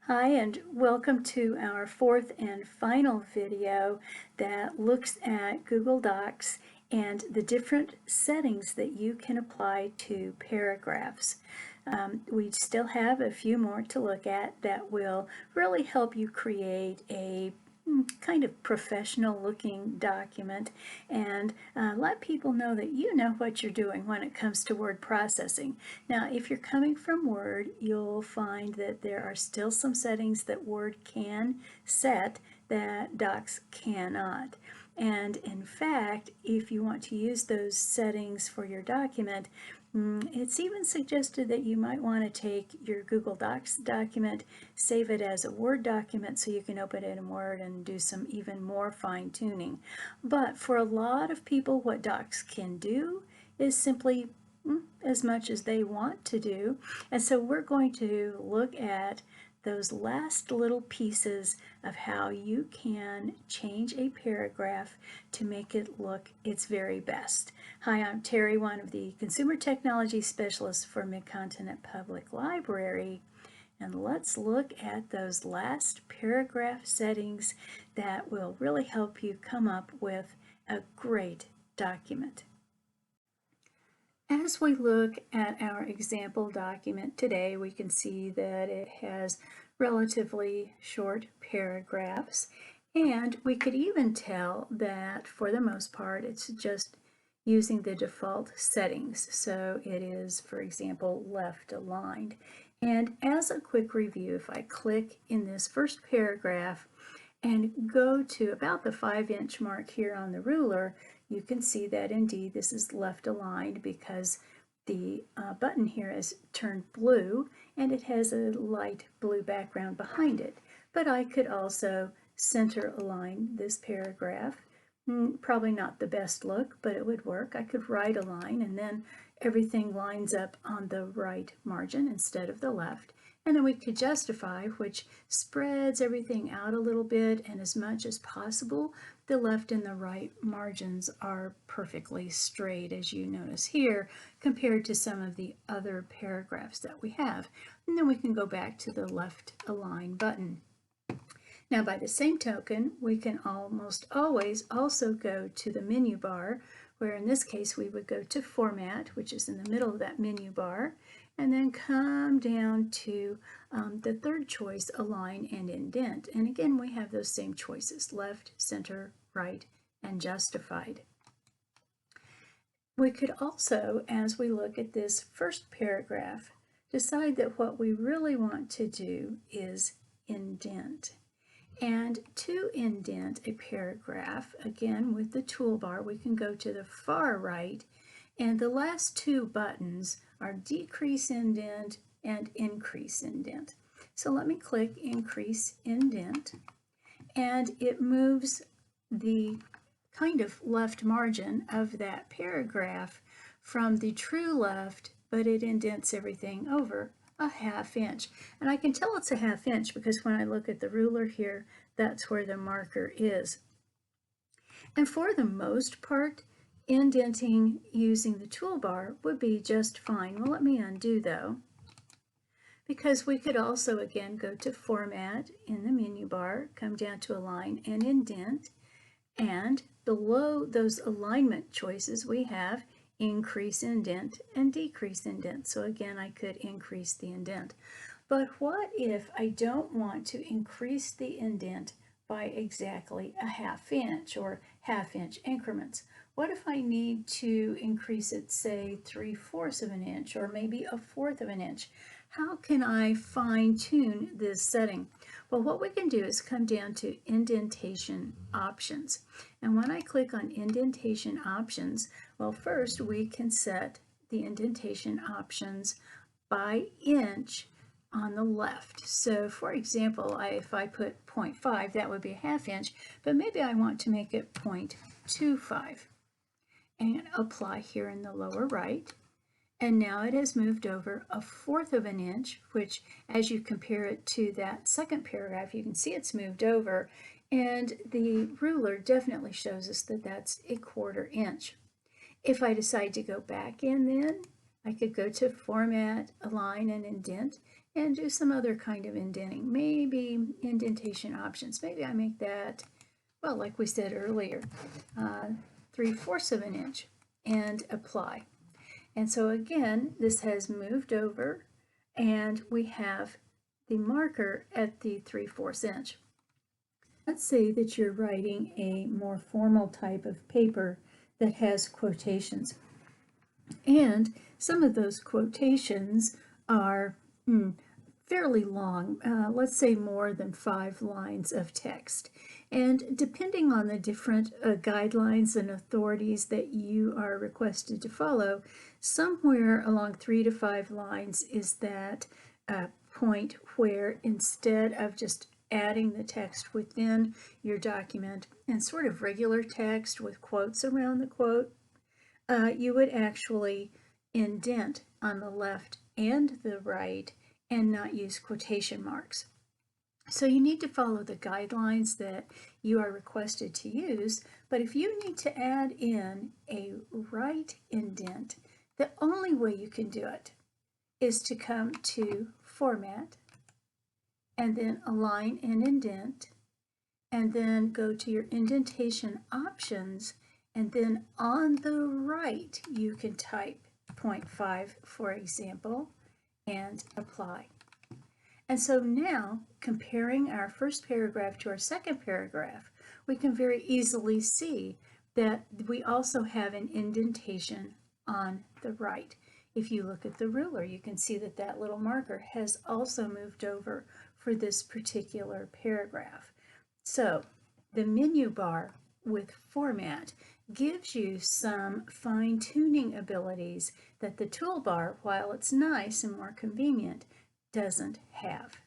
Hi, and welcome to our fourth and final video that looks at Google Docs and the different settings that you can apply to paragraphs. We still have a few more to look at that will really help you create a kind of professional looking document and let people know that you know what you're doing when it comes to word processing. Now, if you're coming from Word, you'll find that there are still some settings that Word can set that Docs cannot. And in fact, if you want to use those settings for your document, it's even suggested that you might want to take your Google Docs document, save it as a Word document so you can open it in Word and do some even more fine-tuning. But for a lot of people, what Docs can do is simply as much as they want to do. And so we're going to look at those last little pieces of how you can change a paragraph to make it look its very best. Hi, I'm Terry, one of the Consumer Technology Specialists for Mid-Continent Public Library, and let's look at those last paragraph settings that will really help you come up with a great document. As we look at our example document today, we can see that it has relatively short paragraphs, and we could even tell that for the most part it's just using the default settings. So it is, for example, left aligned. And as a quick review, if I click in this first paragraph and go to about the 5-inch mark here on the ruler, you can see that indeed this is left aligned because the button here is turned blue and it has a light blue background behind it. But I could also center align this paragraph. Probably not the best look, but it would work. I could right align and then everything lines up on the right margin instead of the left. And then we could justify, which spreads everything out a little bit, and as much as possible, the left and the right margins are perfectly straight, as you notice here, compared to some of the other paragraphs that we have. And then we can go back to the left align button. Now, by the same token, we can almost always also go to the menu bar, where in this case we would go to Format, which is in the middle of that menu bar, and then come down to the third choice, Align and Indent. And again, we have those same choices, left, center, right, and justified. We could also, as we look at this first paragraph, decide that what we really want to do is indent. And to indent a paragraph, again with the toolbar, we can go to the far right, and the last two buttons are decrease indent and increase indent. So let me click increase indent, and it moves the kind of left margin of that paragraph from the true left, but it indents everything over a 1/2 inch. And I can tell it's a 1/2 inch because when I look at the ruler here, that's where the marker is. And for the most part, indenting using the toolbar would be just fine. Well, let me undo though, because we could also again go to Format in the menu bar, come down to Align and Indent, and below those alignment choices we have increase indent and decrease indent. So again, I could increase the indent. But what if I don't want to increase the indent by exactly a 1/2 inch or 1/2 inch increments? What if I need to increase it, say, 3/4 of an inch or maybe a 1/4 of an inch? How can I fine-tune this setting? Well, what we can do is come down to Indentation Options. And when I click on Indentation Options, well, first we can set the indentation options by inch on the left. So for example, if I put 0.5, that would be a 1/2 inch, but maybe I want to make it 0.25 and apply here in the lower right. And now it has moved over a 1/4 of an inch, which as you compare it to that second paragraph, you can see it's moved over, and the ruler definitely shows us that that's a 1/4 inch. If I decide to go back in then, I could go to Format, Align, and Indent, and do some other kind of indenting. Maybe indentation options. Maybe I make that, well, like we said earlier, 3/4 of an inch, and apply. And so again, this has moved over, and we have the marker at the 3/4 inch. Let's say that you're writing a more formal type of paper that has quotations. And some of those quotations are fairly long, let's say more than 5 lines of text. And depending on the different guidelines and authorities that you are requested to follow, somewhere along 3 to 5 lines is that point where instead of just adding the text within your document and sort of regular text with quotes around the quote, you would actually indent on the left and the right and not use quotation marks. So you need to follow the guidelines that you are requested to use, but if you need to add in a right indent, the only way you can do it is to come to Format, and then Align and Indent, and then go to your indentation options, and then on the right you can type 0.5 for example and apply. And so now, comparing our first paragraph to our second paragraph, we can very easily see that we also have an indentation on the right. If you look at the ruler, you can see that that little marker has also moved over for this particular paragraph. So the menu bar with Format gives you some fine-tuning abilities that the toolbar, while it's nice and more convenient, doesn't have.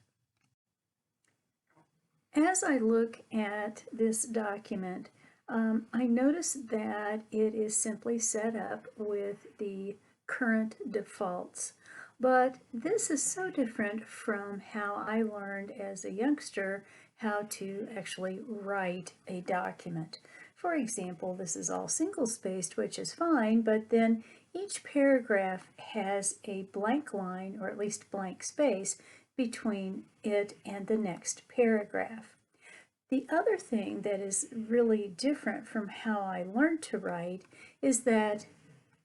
As I look at this document, I notice that it is simply set up with the current defaults. But this is so different from how I learned as a youngster how to actually write a document. For example, this is all single-spaced, which is fine, but then each paragraph has a blank line, or at least blank space, between it and the next paragraph. The other thing that is really different from how I learned to write is that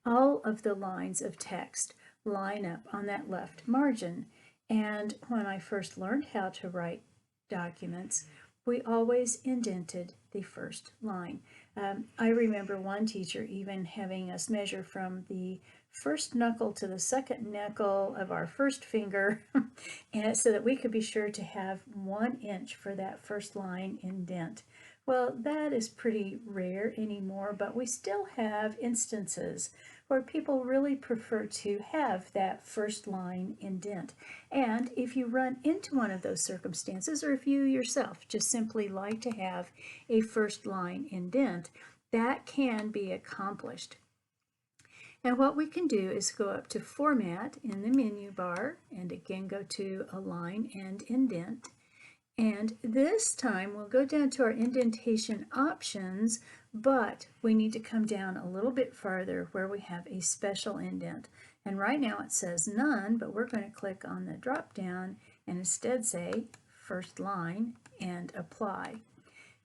all of the lines of text line up on that left margin. And when I first learned how to write documents, we always indented the first line. I remember one teacher even having us measure from the first knuckle to the second knuckle of our first finger, and so that we could be sure to have 1 inch for that first line indent. Well, that is pretty rare anymore, but we still have instances where people really prefer to have that first line indent. And if you run into one of those circumstances, or if you yourself just simply like to have a first line indent, that can be accomplished. And what we can do is go up to Format in the menu bar, and again go to Align and Indent. And this time we'll go down to our indentation options, but we need to come down a little bit farther where we have a special indent. And right now it says none, but we're going to click on the drop down and instead say first line and apply.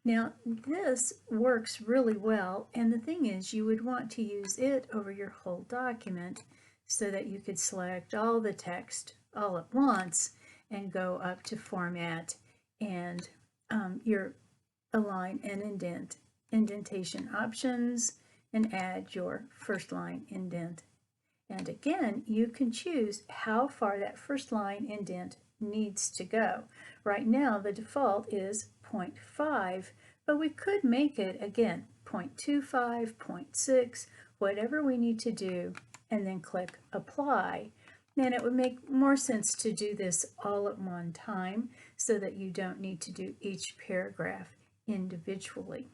Now this works really well, and the thing is you would want to use it over your whole document so that you could select all the text all at once and go up to Format and your Align and Indent indentation options and add your first line indent. And again, you can choose how far that first line indent needs to go. Right now the default is 0.5, but we could make it again 0.25, 0.6, whatever we need to do, and then click apply. And it would make more sense to do this all at one time so that you don't need to do each paragraph individually.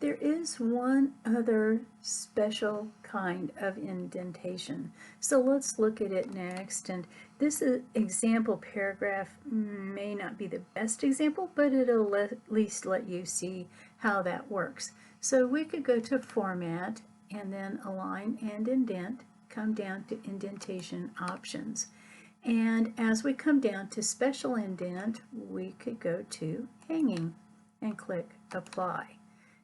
There is one other special kind of indentation. So let's look at it next. And this example paragraph may not be the best example, but it'll at least let you see how that works. So we could go to Format and then Align and Indent, come down to indentation options. And as we come down to special indent, we could go to hanging and click apply.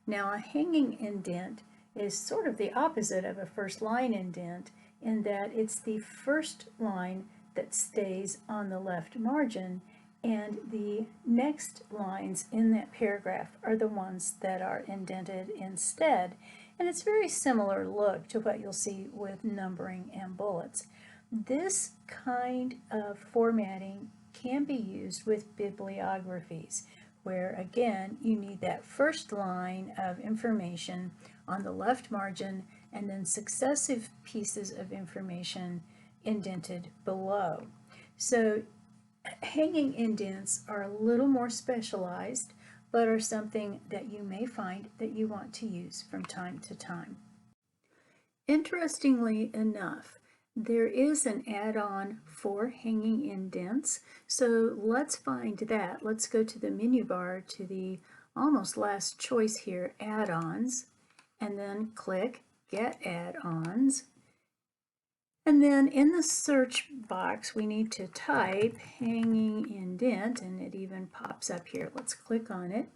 Now a hanging indent is sort of the opposite of a first line indent in that it's the first line that stays on the left margin, and the next lines in that paragraph are the ones that are indented instead. And it's very similar look to what you'll see with numbering and bullets. This kind of formatting can be used with bibliographies, where again you need that first line of information on the left margin and then successive pieces of information indented below. So hanging indents are a little more specialized, but are something that you may find that you want to use from time to time. Interestingly enough, there is an add-on for hanging indents, so let's find that. Let's go to the menu bar to the almost last choice here, add-ons, and then click Get Add-ons. And then in the search box, we need to type hanging indent, and it even pops up here. Let's click on it,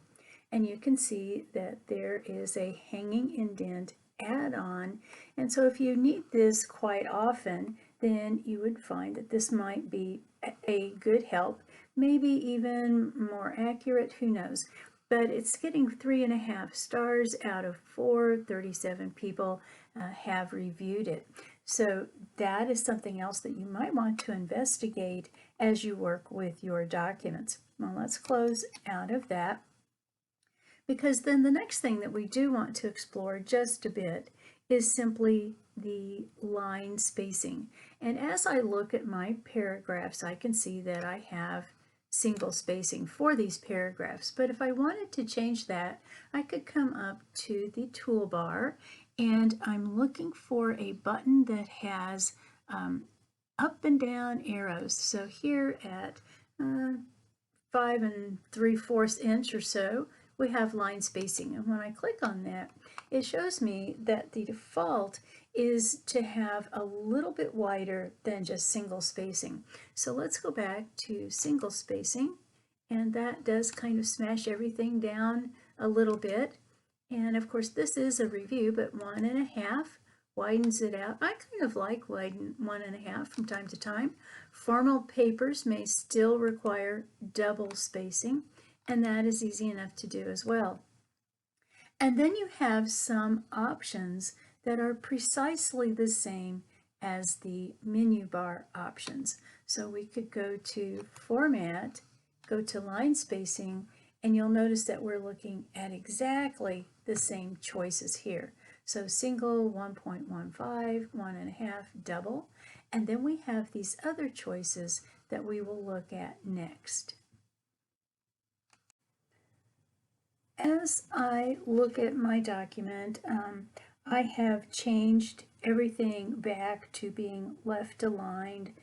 and you can see that there is a hanging indent add-on. And so if you need this quite often, then you would find that this might be a good help, maybe even more accurate, who knows. But it's getting 3.5 stars out of 4. 37 people have reviewed it. So that is something else that you might want to investigate as you work with your documents. Well, let's close out of that, because then the next thing that we do want to explore just a bit is simply the line spacing. And as I look at my paragraphs, I can see that I have single spacing for these paragraphs. But if I wanted to change that, I could come up to the toolbar, and I'm looking for a button that has up and down arrows. So here at 5 3/4 inch or so, we have line spacing. And when I click on that, it shows me that the default is to have a little bit wider than just single spacing. So let's go back to single spacing, and that does kind of smash everything down a little bit. And of course this is a review, but 1.5 widens it out. I kind of like widen 1.5 from time to time. Formal papers may still require double spacing, and that is easy enough to do as well. And then you have some options that are precisely the same as the menu bar options. So we could go to Format, go to Line Spacing, and you'll notice that we're looking at exactly the same choices here. So single, 1.15, 1.5, double, and then we have these other choices that we will look at next. As I look at my document, I have changed everything back to being left aligned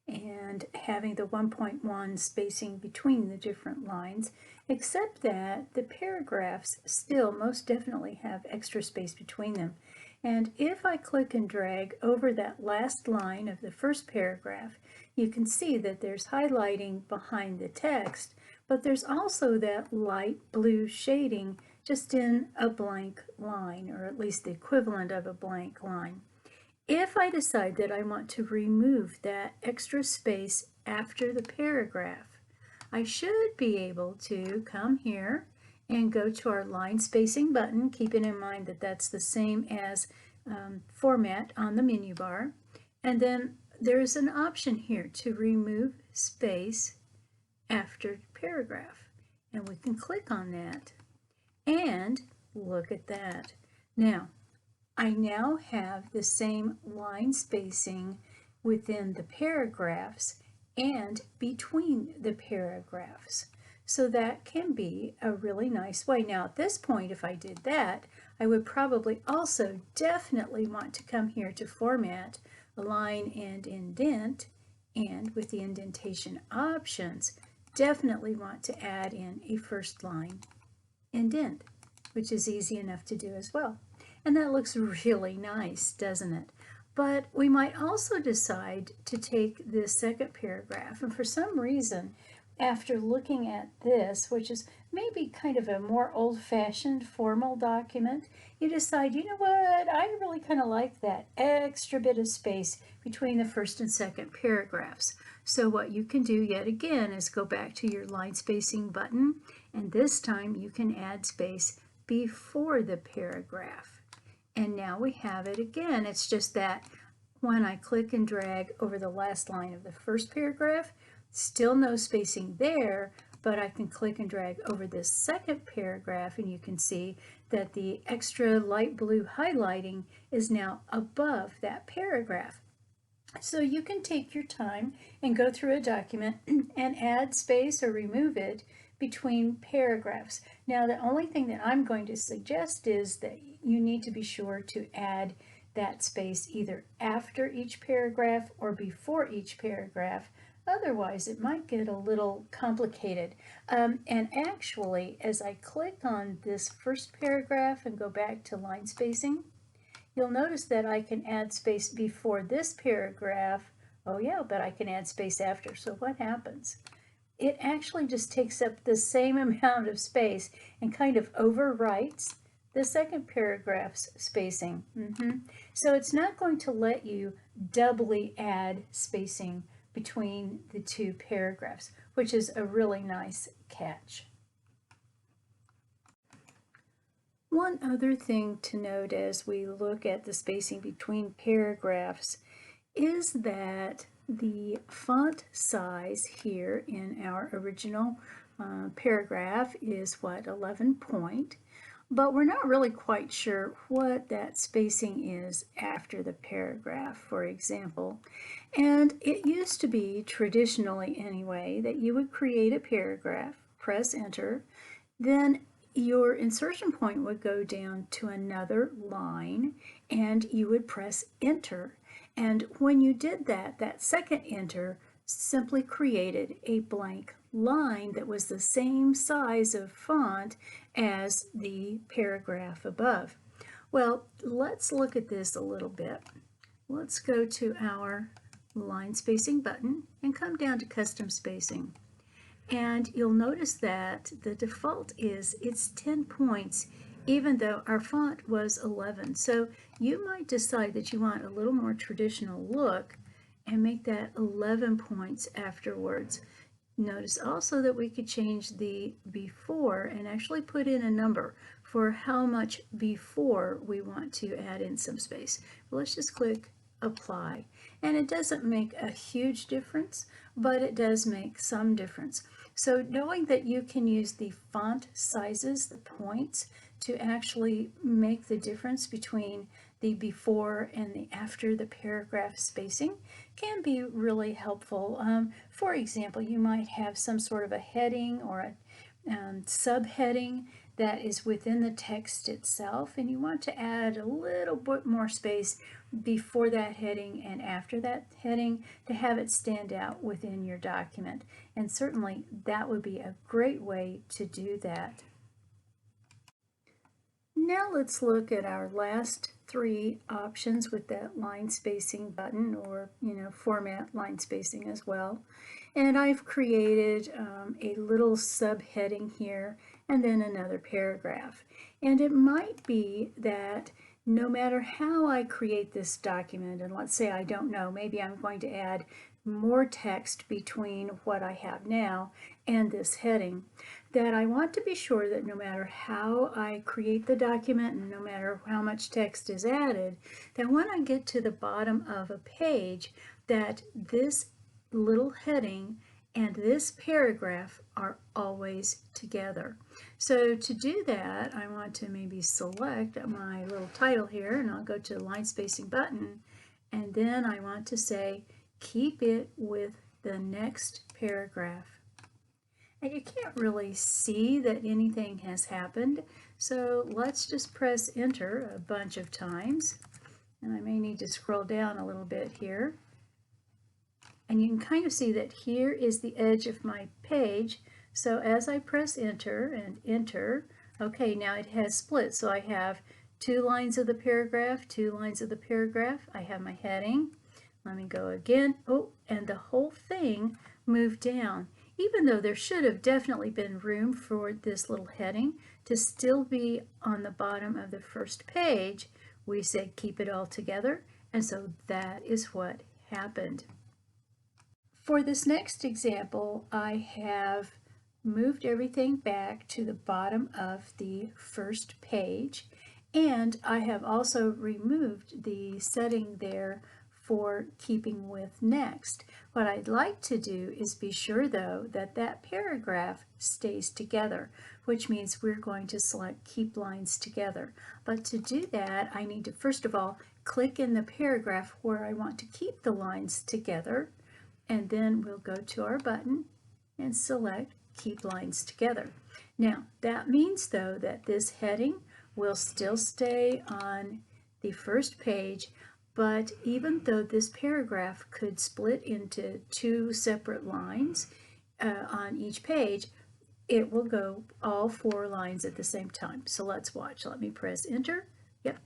and having the 1.1 spacing between the different lines, except that the paragraphs still most definitely have extra space between them. And if I click and drag over that last line of the first paragraph, you can see that there's highlighting behind the text, but there's also that light blue shading just in a blank line, or at least the equivalent of a blank line. If I decide that I want to remove that extra space after the paragraph, I should be able to come here and go to our line spacing button, keeping in mind that that's the same as Format on the menu bar. And then there's an option here to remove space after paragraph. And we can click on that. And look at that. Now, I now have the same line spacing within the paragraphs and between the paragraphs. So that can be a really nice way. Now at this point, if I did that, I would probably also definitely want to come here to Format, Align and Indent, and with the indentation options, definitely want to add in a first line indent, which is easy enough to do as well. And that looks really nice, doesn't it? But we might also decide to take this second paragraph, and for some reason, after looking at this, which is maybe kind of a more old-fashioned formal document, you decide, you know what, I really kind of like that extra bit of space between the first and second paragraphs. So what you can do yet again is go back to your line spacing button, and this time you can add space before the paragraph. And now we have it again. It's just that when I click and drag over the last line of the first paragraph, still no spacing there, but I can click and drag over this second paragraph and you can see that the extra light blue highlighting is now above that paragraph. So you can take your time and go through a document and add space or remove it between paragraphs. Now, the only thing that I'm going to suggest is that you need to be sure to add that space either after each paragraph or before each paragraph. Otherwise, it might get a little complicated. And actually, as I click on this first paragraph and go back to line spacing, you'll notice that I can add space before this paragraph. Oh yeah, but I can add space after. So what happens? It actually just takes up the same amount of space and kind of overwrites the second paragraph's spacing. So it's not going to let you doubly add spacing between the two paragraphs, which is a really nice catch. One other thing to note as we look at the spacing between paragraphs is that the font size here in our original paragraph is 11 point, but we're not really quite sure what that spacing is after the paragraph, for example. And it used to be, traditionally anyway, that you would create a paragraph, press enter, then your insertion point would go down to another line and you would press enter. And when you did that, that second enter simply created a blank line that was the same size of font as the paragraph above. Well, let's look at this a little bit. Let's go to our line spacing button and come down to custom spacing. And you'll notice that the default is it's 10 points, even though our font was 11. So you might decide that you want a little more traditional look and make that 11 points afterwards. Notice also that we could change the before and actually put in a number for how much before we want to add in some space. Well, let's just click apply. And it doesn't make a huge difference, but it does make some difference. So knowing that you can use the font sizes, the points, to actually make the difference between the before and the after the paragraph spacing can be really helpful. For example, you might have some sort of a heading or a subheading that is within the text itself, and you want to add a little bit more space before that heading and after that heading to have it stand out within your document. And certainly that would be a great way to do that. Now let's look at our last three options with that line spacing button, or format line spacing as well. And I've created a little subheading here and then another paragraph. And it might be that no matter how I create this document, and let's say I don't know, maybe I'm going to add more text between what I have now and this heading, that I want to be sure that no matter how I create the document and no matter how much text is added, that when I get to the bottom of a page, that this little heading and this paragraph are always together. So to do that, I want to maybe select my little title here, and I'll go to the line spacing button, and then I want to say keep it with the next paragraph. And you can't really see that anything has happened, so let's just press enter a bunch of times, and I may need to scroll down a little bit here. And you can kind of see that here is the edge of my page. So as I press enter and enter, okay, now it has split. So I have 2 lines of the paragraph, 2 lines of the paragraph. I have my heading. Let me go again. Oh, and the whole thing moved down. Even though there should have definitely been room for this little heading to still be on the bottom of the first page, we said keep it all together, and so that is what happened. For this next example, I have moved everything back to the bottom of the first page, and I have also removed the setting there for keeping with next. What I'd like to do is be sure though that that paragraph stays together, which means we're going to select keep lines together. But to do that, I need to first of all click in the paragraph where I want to keep the lines together, and then we'll go to our button and select keep lines together. Now that means though that this heading will still stay on the first page, but even though this paragraph could split into 2 separate lines on each page, it will go all 4 lines at the same time. So let's watch. Let me press enter. Yep,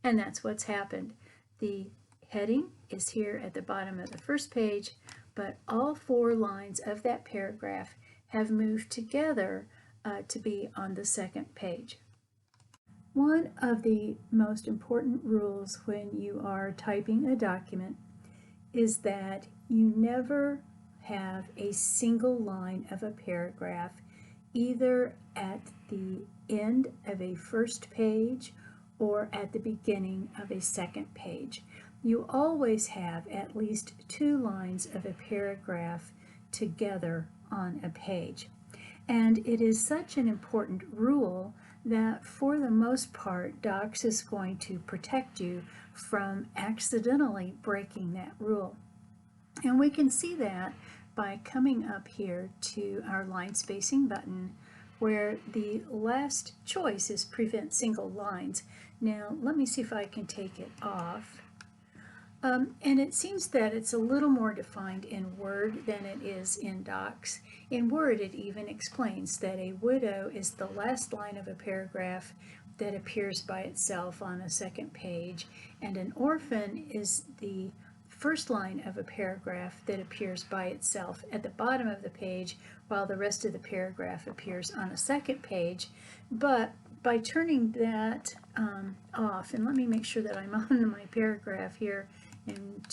and that's what's happened. The heading is here at the bottom of the first page, but all 4 lines of that paragraph have moved together to be on the second page. One of the most important rules when you are typing a document is that you never have a single line of a paragraph either at the end of a first page or at the beginning of a second page. You always have at least 2 lines of a paragraph together on a page. And it is such an important rule that for the most part, Docs is going to protect you from accidentally breaking that rule. And we can see that by coming up here to our line spacing button, where the last choice is prevent single lines. Now let me see if I can take it off. And it seems that it's a little more defined in Word than it is in Docs. In Word, it even explains that a widow is the last line of a paragraph that appears by itself on a second page, and an orphan is the first line of a paragraph that appears by itself at the bottom of the page, while the rest of the paragraph appears on a second page. But by turning that off, and let me make sure that I'm on my paragraph here, and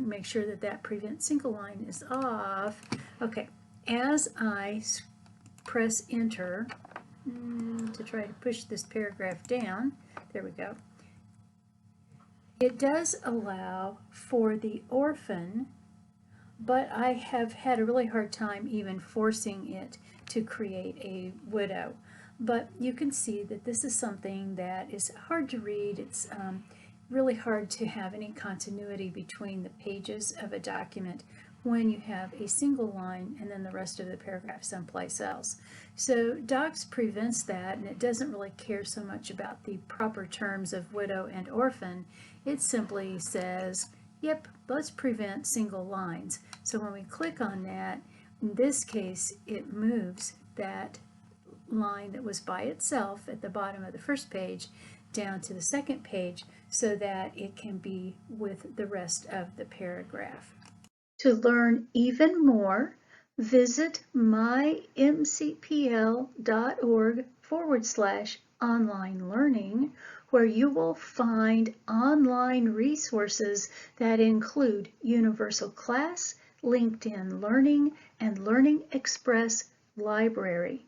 make sure that that prevent single line is off. Okay, as I press enter to try to push this paragraph down, there we go. It does allow for the orphan, but I have had a really hard time even forcing it to create a widow. But you can see that this is something that is hard to read. It's really hard to have any continuity between the pages of a document when you have a single line and then the rest of the paragraph someplace else. So Docs prevents that, and it doesn't really care so much about the proper terms of widow and orphan. It simply says, yep, let's prevent single lines. So when we click on that, in this case, it moves that line that was by itself at the bottom of the first page down to the second page so that it can be with the rest of the paragraph. To learn even more, visit mymcpl.org/online learning, where you will find online resources that include Universal Class, LinkedIn Learning, and Learning Express Library.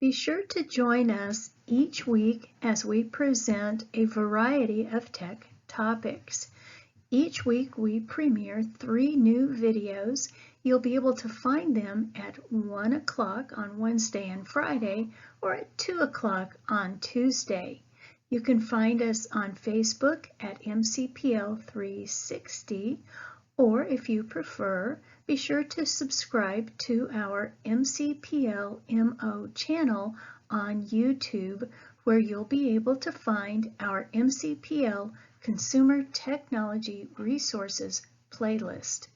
Be sure to join us each week as we present a variety of tech topics. Each week we premiere 3 new videos. You'll be able to find them at 1 o'clock on Wednesday and Friday, or at 2 o'clock on Tuesday. You can find us on Facebook at MCPL 360, or if you prefer, be sure to subscribe to our MCPL MO channel on YouTube, where you'll be able to find our MCPL Consumer Technology Resources playlist.